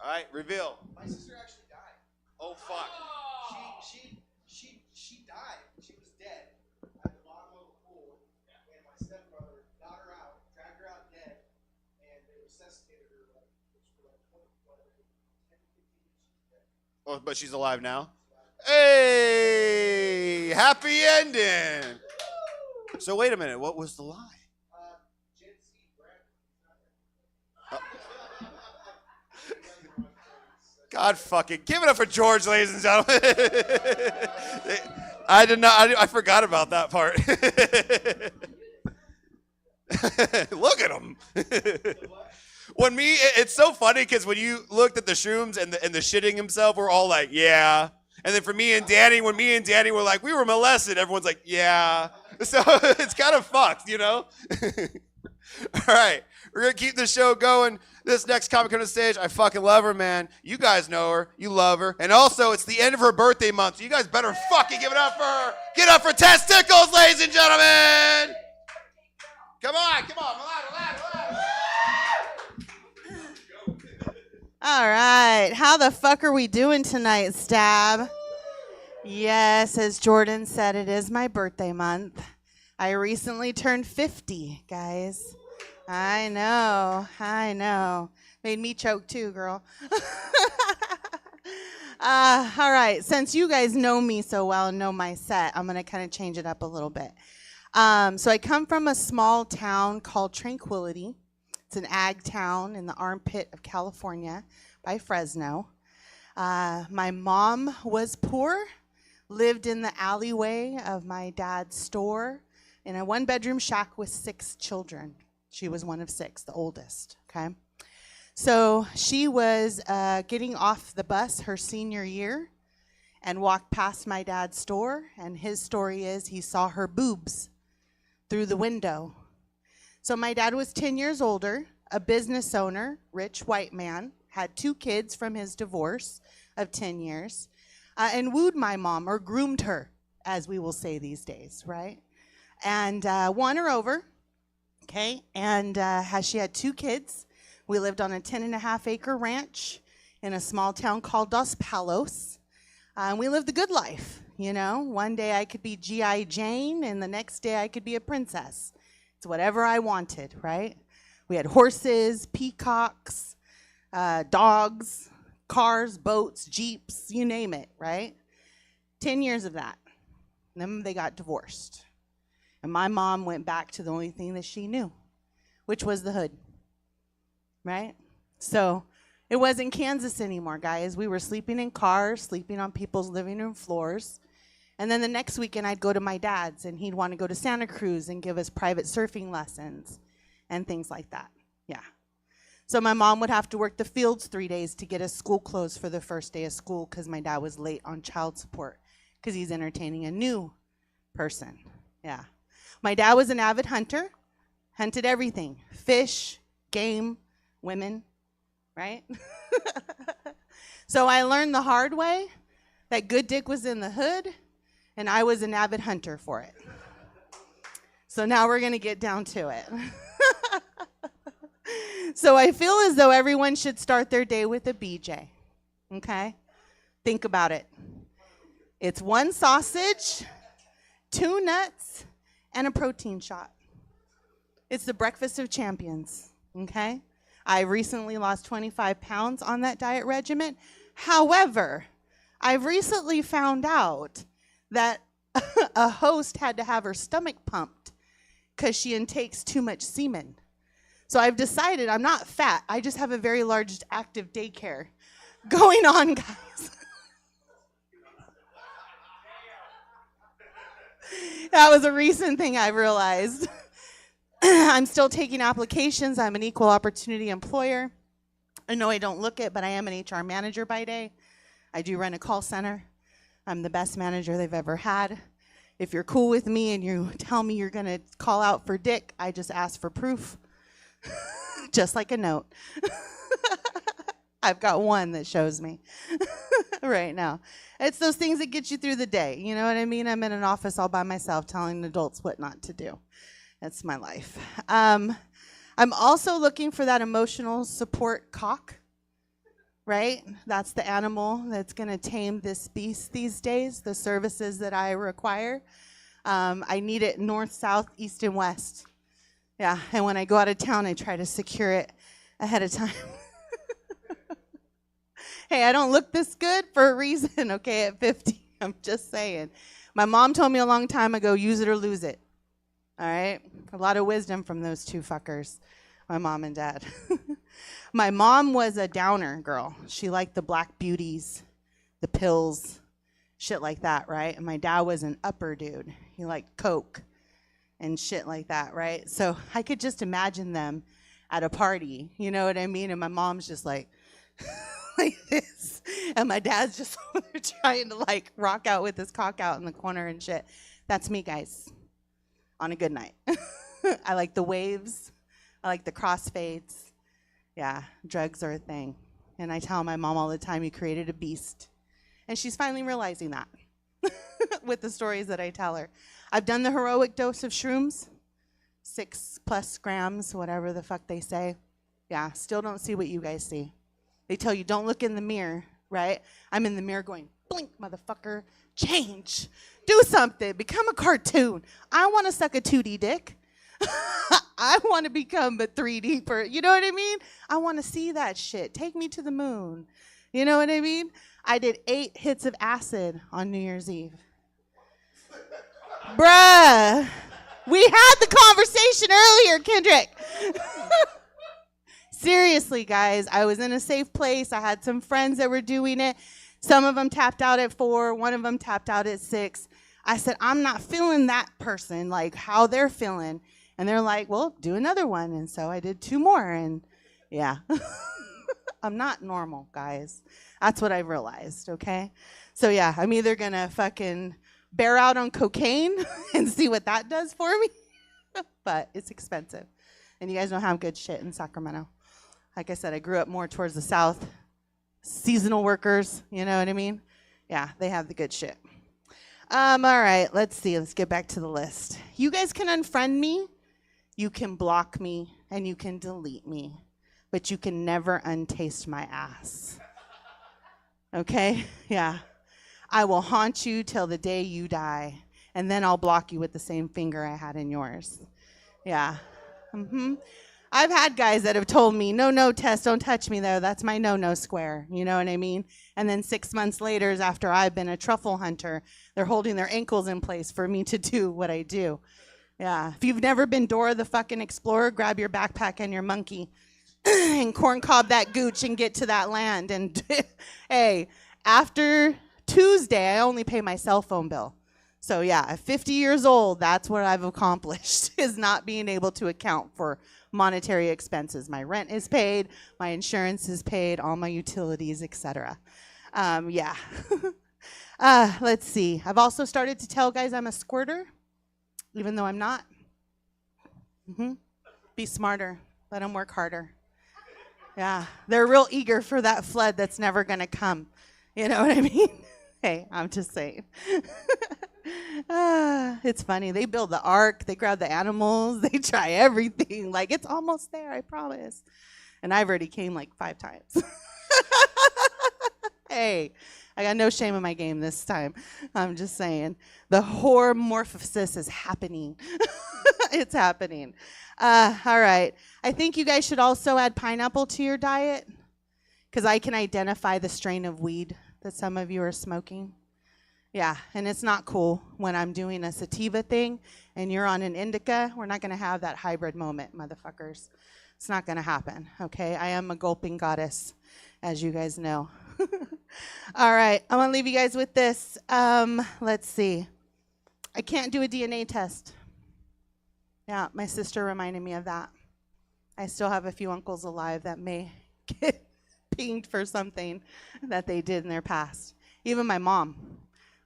All right, reveal. My sister actually died. Oh fuck. She died. She was dead at the bottom of the pool, and my stepbrother got her out, dragged her out dead, and they resuscitated her like 10 to 15 years. She's dead. Oh, but she's alive now. Hey, happy ending. So wait a minute, what was the lie? God fucking give it up for George, ladies and gentlemen. I forgot about that part. Look at him. It's so funny because when you looked at the shrooms and the shitting himself, we're all like, yeah. And then for me and Danny, when me and Danny were like, we were molested, everyone's like, yeah. So it's kind of fucked, you know? All right, we're going to keep the show going. This next comic on the stage, I fucking love her, man. You guys know her. You love her. And also, it's the end of her birthday month, so you guys better fucking give it up for her. Get up for Testicles, ladies and gentlemen. Come on. All right. How the fuck are we doing tonight, Stab? Yes, as Jordan said, it is my birthday month. I recently turned 50, guys. I know. Made me choke too, girl. All right. Since you guys know me so well and know my set, I'm going to kind of change it up a little bit. So I come from a small town called Tranquility. It's an ag town in the armpit of California by Fresno. My mom was poor, lived in the alleyway of my dad's store in a one-bedroom shack with 6 children. She was one of 6, the oldest, okay? So she was getting off the bus her senior year and walked past my dad's store, and his story is he saw her boobs through the window. So my dad was 10 years older, a business owner, rich white man, had 2 kids from his divorce of 10 years, and wooed my mom, or groomed her, as we will say these days, right? And won her over, okay? And she had 2 kids. We lived on a 10.5-acre ranch in a small town called Dos Palos. And we lived the good life, you know? One day I could be G.I. Jane, and the next day I could be a princess. It's whatever I wanted, right? We had horses, peacocks, dogs, cars, boats, jeeps, you name it, right? 10 years of that. And then they got divorced. And my mom went back to the only thing that she knew, which was the hood, right? So it wasn't Kansas anymore, guys. We were sleeping in cars, sleeping on people's living room floors. And then the next weekend, I'd go to my dad's, and he'd want to go to Santa Cruz and give us private surfing lessons and things like that. Yeah. So my mom would have to work the fields 3 days to get us school clothes for the first day of school because my dad was late on child support because he's entertaining a new person. Yeah. My dad was an avid hunter, hunted everything, fish, game, women, right? So I learned the hard way that good dick was in the hood, and I was an avid hunter for it. So now we're going to get down to it. So I feel as though everyone should start their day with a BJ, okay? Think about it. It's 1 sausage, 2 nuts, and a protein shot. It's the breakfast of champions, okay? I recently lost 25 pounds on that diet regimen. However, I've recently found out that a host had to have her stomach pumped because she intakes too much semen. So I've decided I'm not fat. I just have a very large active daycare going on, guys. That was a recent thing I realized. I'm still taking applications. I'm an equal opportunity employer. I know I don't look it, but I am an HR manager by day. I do run a call center. I'm the best manager they've ever had. If you're cool with me and you tell me you're going to call out for dick, I just ask for proof. Just like a note. I've got one that shows me right now. It's those things that get you through the day. You know what I mean? I'm in an office all by myself telling adults what not to do. That's my life. I'm also looking for that emotional support cock, right? That's the animal that's going to tame this beast these days, the services that I require. I need it north, south, east, and west. Yeah, and when I go out of town, I try to secure it ahead of time. Hey, I don't look this good for a reason, okay, at 50. I'm just saying. My mom told me a long time ago, use it or lose it. All right? A lot of wisdom from those two fuckers, my mom and dad. My mom was a downer girl. She liked the black beauties, the pills, shit like that, right? And my dad was an upper dude. He liked Coke and shit like that, right? So I could just imagine them at a party, you know what I mean? And my mom's just like, like this. And my dad's just over there trying to like rock out with his cock out in the corner and shit. That's me, guys, on a good night. I like the waves. I like the crossfades. Yeah, drugs are a thing. And I tell my mom all the time, you created a beast. And she's finally realizing that with the stories that I tell her. I've done the heroic dose of shrooms, 6+ grams, whatever the fuck they say. Yeah, still don't see what you guys see. They tell you don't look in the mirror, right? I'm in the mirror going, blink, motherfucker, change, do something, become a cartoon. I want to suck a 2D dick. I want to become a 3D person. You know what I mean? I want to see that shit. Take me to the moon. You know what I mean? I did 8 hits of acid on New Year's Eve. Bruh, we had the conversation earlier, Kendrick. Seriously, guys, I was in a safe place. I had some friends that were doing it. Some of them tapped out at 4. One of them tapped out at 6. I said, I'm not feeling that person, like how they're feeling. And they're like, well, do another one. And so I did 2 more. And yeah, I'm not normal, guys. That's what I realized, okay? So yeah, I'm either going to fucking bear out on cocaine and see what that does for me. But it's expensive. And you guys don't have good shit in Sacramento. Like I said, I grew up more towards the south. Seasonal workers, you know what I mean? Yeah, they have the good shit. All right, let's see. Let's get back to the list. You guys can unfriend me. You can block me. And you can delete me. But you can never untaste my ass. Okay? Yeah. I will haunt you till the day you die. And then I'll block you with the same finger I had in yours. Yeah. I've had guys that have told me, no, Tess, don't touch me there. That's my no square. You know what I mean? And then 6 months later, after I've been a truffle hunter, they're holding their ankles in place for me to do what I do. Yeah. If you've never been Dora the fucking Explorer, grab your backpack and your monkey and corncob that gooch and get to that land. And hey, after Tuesday, I only pay my cell phone bill. So yeah, at 50 years old, that's what I've accomplished, is not being able to account for monetary expenses. My rent is paid, my insurance is paid, all my utilities, etc. Yeah. Let's see. I've also started to tell guys I'm a squirter, even though I'm not. Be smarter. Let them work harder. Yeah. They're real eager for that flood that's never going to come. You know what I mean? Hey, I'm just saying. It's funny. They build the ark. They grab the animals. They try everything. Like, it's almost there, I promise. And I've already came like 5 times. Hey, I got no shame in my game this time. I'm just saying. The hormorphosis is happening. It's happening. All right. I think you guys should also add pineapple to your diet, because I can identify the strain of weed that some of you are smoking. Yeah, and it's not cool when I'm doing a sativa thing and you're on an indica. We're not going to have that hybrid moment, motherfuckers. It's not going to happen, okay? I am a gulping goddess, as you guys know. All right, I'm going to leave you guys with this. Let's see. I can't do a DNA test. Yeah, my sister reminded me of that. I still have a few uncles alive that may get pinged for something that they did in their past. Even my mom.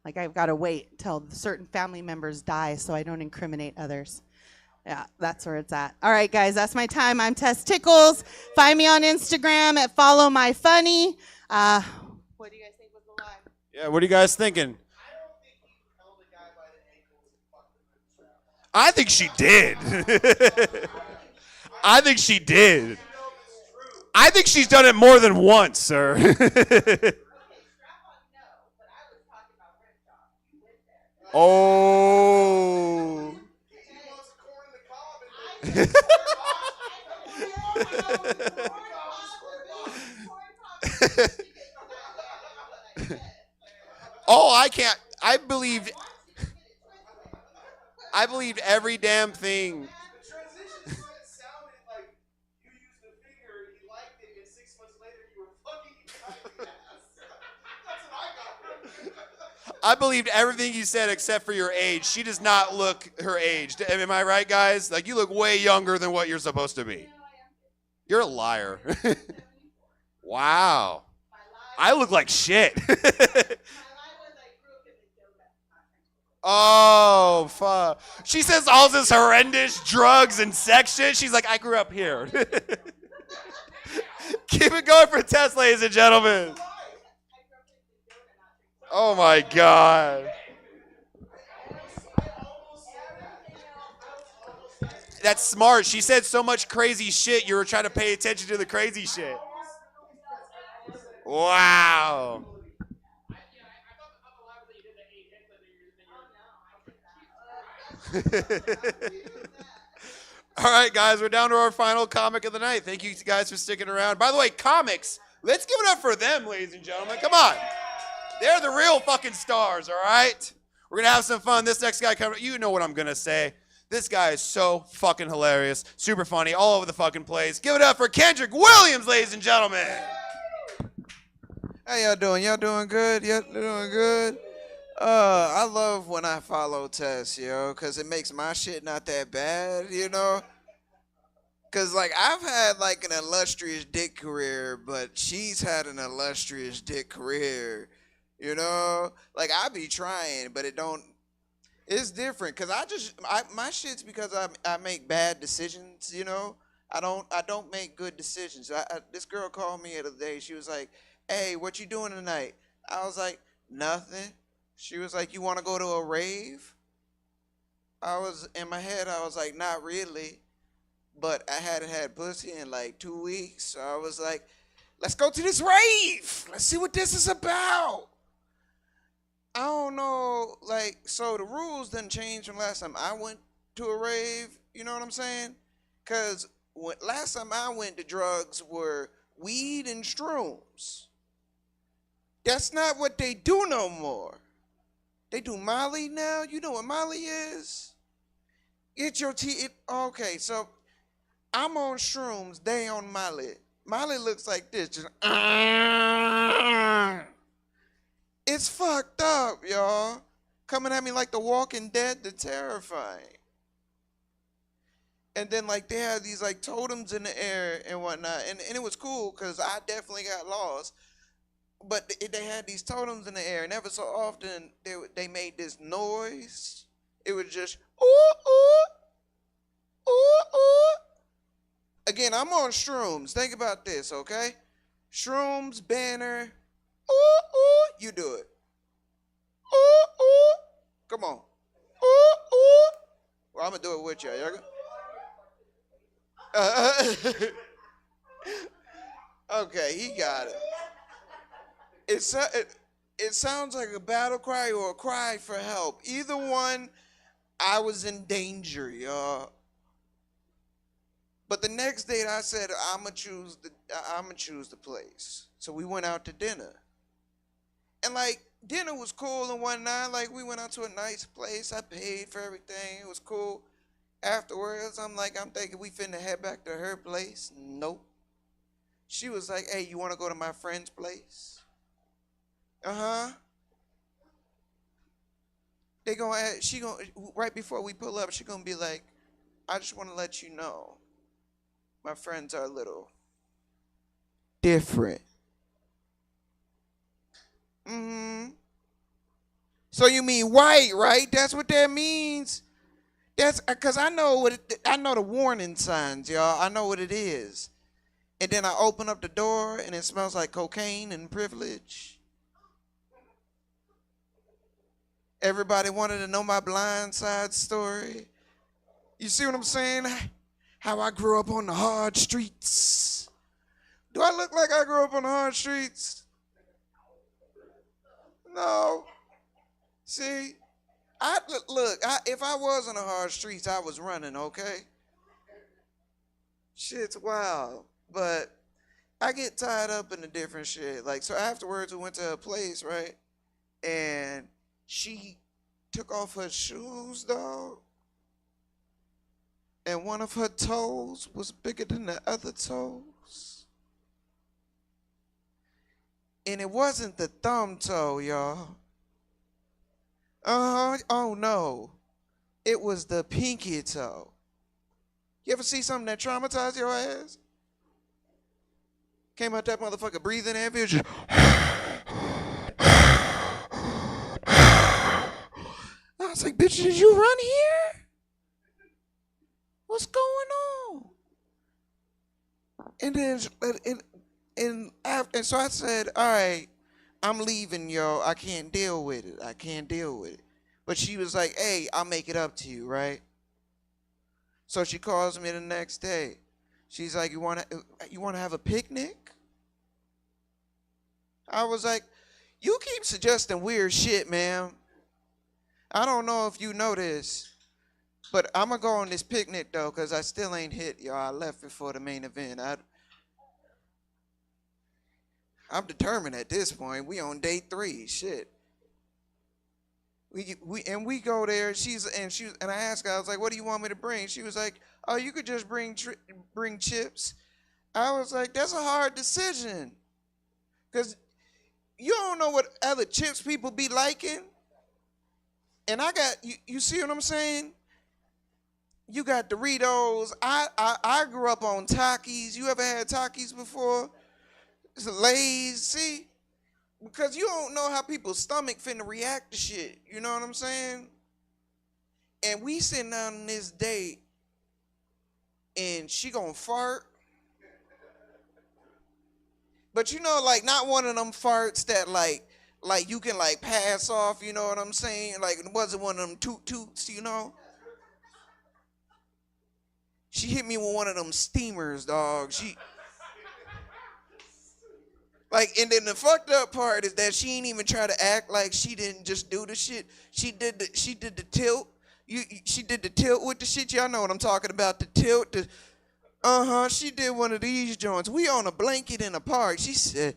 Like, I've got to wait till certain family members die so I don't incriminate others. Yeah, that's where it's at. All right, guys, that's my time. I'm Tess Tickles. Find me on Instagram at followmyfunny. What do you guys think was the line? Yeah, what are you guys thinking? I think she did. I think she did. I think she's done it more than once, sir. Oh. Oh, I can't. I believed every damn thing. I believed everything you said except for your age. She does not look her age. Am I right, guys? Like, you look way younger than what you're supposed to be. You're a liar. Wow. I look like shit. Oh, fuck. She says all this horrendous drugs and sex shit. She's like, I grew up here. Keep it going for Tess, ladies and gentlemen. Oh, my God. That's smart. She said so much crazy shit, you were trying to pay attention to the crazy shit. Wow. All right, guys, we're down to our final comic of the night. Thank you guys for sticking around. By the way, comics, let's give it up for them, ladies and gentlemen. Come on. They're the real fucking stars, all right? We're going to have some fun. This next guy coming, you know what I'm going to say. This guy is so fucking hilarious, super funny, all over the fucking place. Give it up for Kendrick Williams, ladies and gentlemen. How y'all doing? Y'all doing good? Y'all doing good? I love when I follow Tess, because it makes my shit not that bad, Because, I've had, an illustrious dick career, but she's had an illustrious dick career, I be trying, but it's different, because my shit's because I make bad decisions, I don't make good decisions. This girl called me the other day. She was like, hey, what you doing tonight? I was like, nothing. She was like, you want to go to a rave? In my head, I was like, not really. But I hadn't had pussy in 2 weeks. So I was like, let's go to this rave. Let's see what this is about. I don't know, so the rules didn't change from last time I went to a rave. You know what I'm saying? Because last time I went, the drugs were weed and shrooms. That's not what they do no more. They do Molly now. You know what Molly is? Get your teeth. Okay, so I'm on shrooms. They on Molly. Molly looks like this. Just, it's fucked up, y'all. Coming at me like The Walking Dead, the terrifying. And then they had these totems in the air and whatnot. And it was cool because I definitely got lost. But they had these totems in the air, and ever so often they made this noise. It was just ooh ooh ooh ooh. Again, I'm on shrooms. Think about this, okay? Shrooms, banner, ooh ooh. You do it. Ooh ooh. Come on. Ooh ooh. Well, I'm gonna do it with y'all. Okay, he got it. It sounds like a battle cry or a cry for help. Either one, I was in danger, y'all. But the next date, I said I'ma choose the place. So we went out to dinner, and dinner was cool and whatnot. We went out to a nice place. I paid for everything. It was cool. Afterwards, I'm thinking we finna head back to her place. Nope. She was like, hey, you want to go to my friend's place? Uh-huh. Right before we pull up, she gonna be like, I just want to let you know, my friends are a little different. Mm-hmm. So you mean white, right? That's what that means? That's because I know the warning signs, y'all. I know what it is. And then I open up the door and it smells like cocaine and privilege. Everybody wanted to know my blind side story. You see what I'm saying? How I grew up on the hard streets. Do I look like I grew up on the hard streets? No. See, if I was on the hard streets, I was running, okay? Shit's wild. But I get tied up in the different shit. So afterwards, we went to a place, right? And she took off her shoes, dog, and one of her toes was bigger than the other toes. And it wasn't the thumb toe, y'all. Oh no. It was the pinky toe. You ever see something that traumatized your ass? Came out that motherfucker breathing heavy. Just I was like, bitch, did you run here? What's going on? And then, and so I said, all right, I'm leaving, yo. I can't deal with it. I can't deal with it. But she was like, hey, I'll make it up to you, right? So she calls me the next day. She's like, you want to have a picnic? I was like, you keep suggesting weird shit, ma'am. I don't know if you know this, but I'm going to go on this picnic, though, because I still ain't hit, y'all. I left before the main event. I'm determined at this point. We on day 3. Shit. We go there. And I asked her, I was like, what do you want me to bring? She was like, oh, you could just bring chips. I was like, that's a hard decision, because you don't know what other chips people be liking. And I got you see what I'm saying? You got Doritos. I grew up on Takis. You ever had Takis before? It's Lay's, see? Because you don't know how people's stomach finna react to shit. You know what I'm saying? And we sitting down on this date, and she gonna fart. But you know, like, not one of them farts that like you can like pass off, you know what I'm saying? Like, it wasn't one of them toots, you know? She hit me with one of them steamers, dog. Like, and then the fucked up part is that she ain't even try to act like she didn't just do the shit. She did the tilt. She did the tilt with the shit. Y'all know what I'm talking about. The tilt. She did one of these joints. We on a blanket in a park. She said,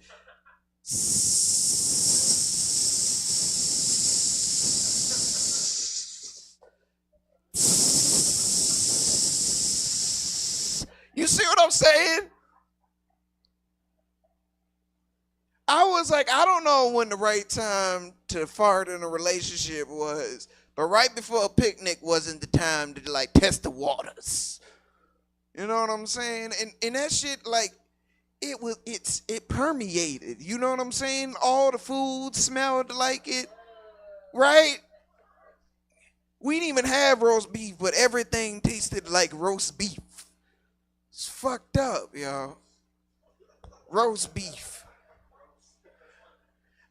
you see what I'm saying? I was like, I don't know when the right time to fart in a relationship was, but right before a picnic wasn't the time to like test the waters. You know what I'm saying? And that shit, like, it permeated. You know what I'm saying? All the food smelled like it, right? We didn't even have roast beef, but everything tasted like roast beef. It's fucked up, y'all. Roast beef.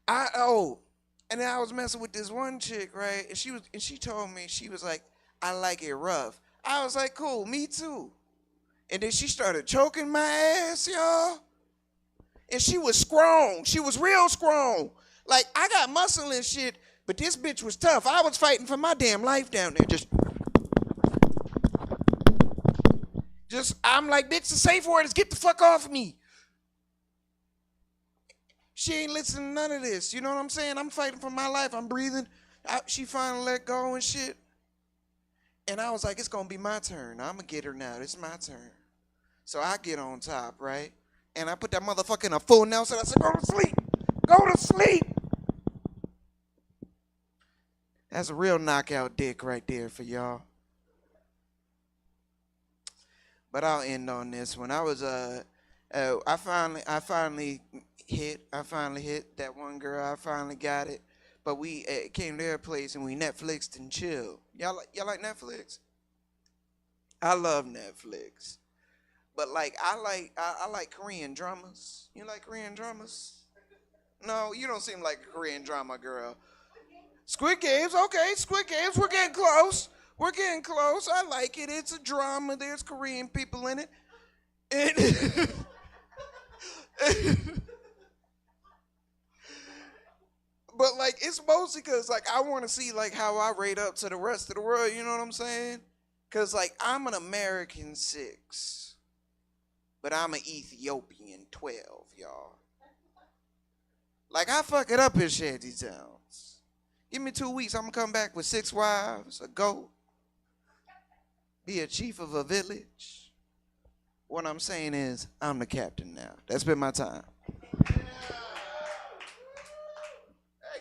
And then I was messing with this one chick, right? And she told me, she was like, I like it rough. I was like, cool, me too. And then she started choking my ass, y'all. And she was strong. She was real strong. Like, I got muscle and shit, but this bitch was tough. I was fighting for my damn life down there. I'm like, bitch, the safe word is get the fuck off me. She ain't listening to none of this. You know what I'm saying? I'm fighting for my life. I'm breathing. She finally let go and shit. And I was like, it's going to be my turn. I'm going to get her now. It's my turn. So I get on top, right? And I put that motherfucker in a full Nelson. I said, go to sleep. Go to sleep. That's a real knockout dick right there for y'all. But I'll end on this one. I was, I finally hit that one girl. I finally got it. But we came to their place and we Netflixed and chilled. Y'all like Netflix? I love Netflix. But like I like Korean dramas. You like Korean dramas? No, you don't seem like a Korean drama girl. Squid Games, okay, Squid Games, we're getting close. We're getting close. I like it. It's a drama. There's Korean people in it. And but like it's mostly because like I want to see like how I rate up to the rest of the world. You know what I'm saying? Because like I'm an American 6, but I'm an Ethiopian 12, y'all. Like I fuck it up in shanty towns. Give me 2 weeks. I'm going to come back with 6 wives, a goat, be a chief of a village. What I'm saying is, I'm the captain now. That's been my time. Hey,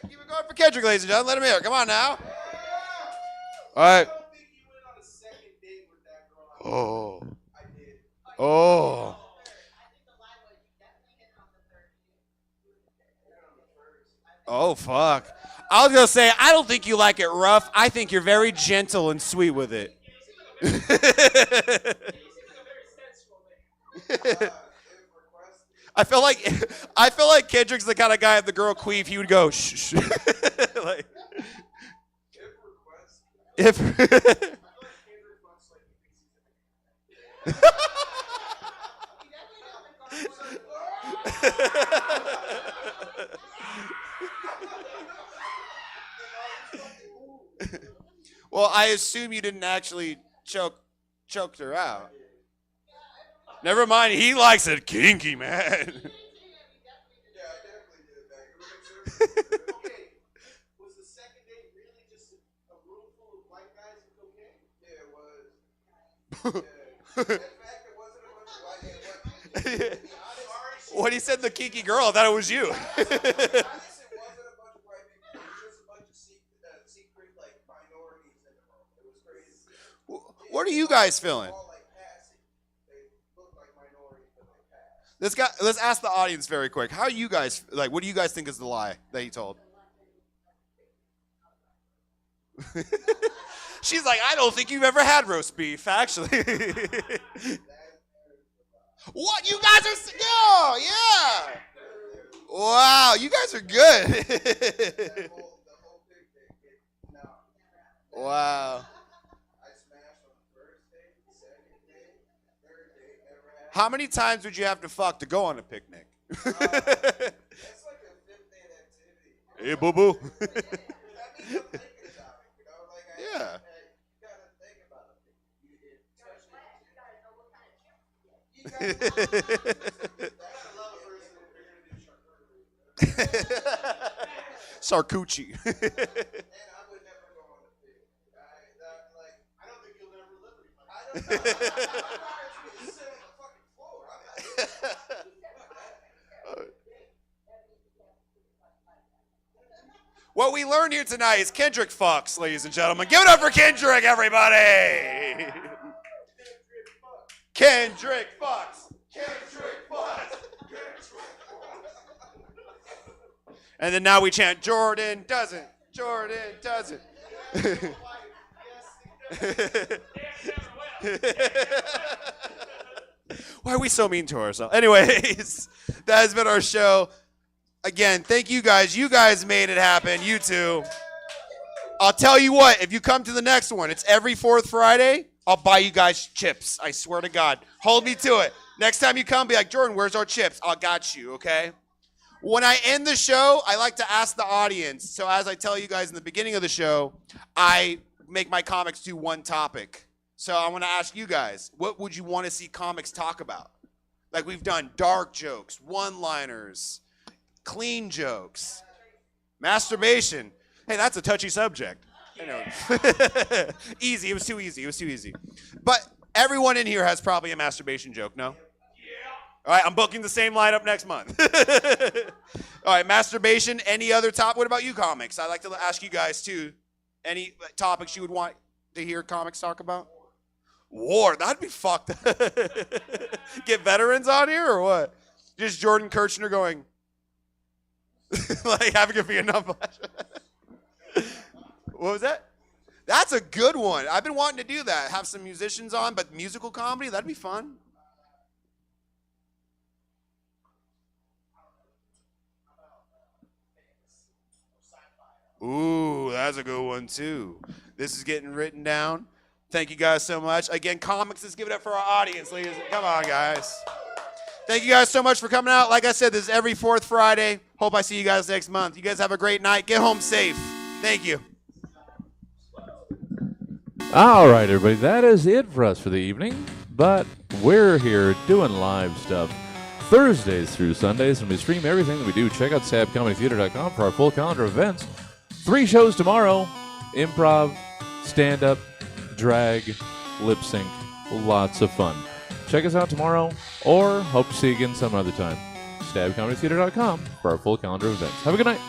keep it going for Kendrick, ladies and gentlemen. Let him hear. Come on now. All right. Oh. Oh. Oh, fuck. I was going to say, I don't think you like it rough. I think you're very gentle and sweet with it. I feel like Kendrick's the kind of guy if the girl queef, he would go shh. Shh. Like, if well, I assume you didn't actually choked her out. Never mind, he likes it kinky, man. When he said the kinky girl, I thought it was you. What are you guys feeling? Let's ask the audience very quick. How are you guys, like, what do you guys think is the lie that he told? She's like, I don't think you've ever had roast beef, actually. What? You guys are, oh, yeah. Wow, you guys are good. Wow. How many times would you have to fuck to go on a picnic? Hey, boo boo. Yeah. Sarkucci. What we learned here tonight is Kendrick fucks, ladies and gentlemen. Give it up for Kendrick, everybody! Kendrick fucks! Kendrick fucks! And then now we chant, Jordan doesn't! Jordan doesn't! Why are we so mean to ourselves? Anyways, that has been our show. Again, thank you guys. You guys made it happen. You too. I'll tell you what, if you come to the next one, it's every 4th Friday, I'll buy you guys chips. I swear to God. Hold me to it. Next time you come, be like, Jordan, where's our chips? I got you, okay? When I end the show, I like to ask the audience. So as I tell you guys in the beginning of the show, I make my comics do one topic. So I want to ask you guys, what would you want to see comics talk about? Like we've done dark jokes, one-liners, clean jokes, masturbation. Hey, that's a touchy subject. I know. Easy. It was too easy. It was too easy. But everyone in here has probably a masturbation joke, no? Yeah. All right, I'm booking the same lineup next month. All right, masturbation. Any other top? What about you, comics? I'd like to ask you guys too. Any topics you would want to hear comics talk about? War. That'd be fucked. Get veterans on here or what? Just Jordan Kirchner going. Like having a Vietnam flashback. What was that? That's a good one. I've been wanting to do that. Have some musicians on, but musical comedy, that'd be fun. Ooh, that's a good one too. This is getting written down. Thank you guys so much. Again, comics, let's give it up for our audience, ladies. Come on, guys. Thank you guys so much for coming out. Like I said, this is every 4th Friday. Hope I see you guys next month. You guys have a great night. Get home safe. Thank you. All right, everybody, that is it for us for the evening. But we're here doing live stuff Thursdays through Sundays, and we stream everything that we do. Check out stabcomedytheater.com for our full calendar of events. 3 shows tomorrow. Improv, stand-up, drag, lip sync. Lots of fun. Check us out tomorrow, or hope to see you again some other time. StabComedyTheater.com for our full calendar of events. Have a good night.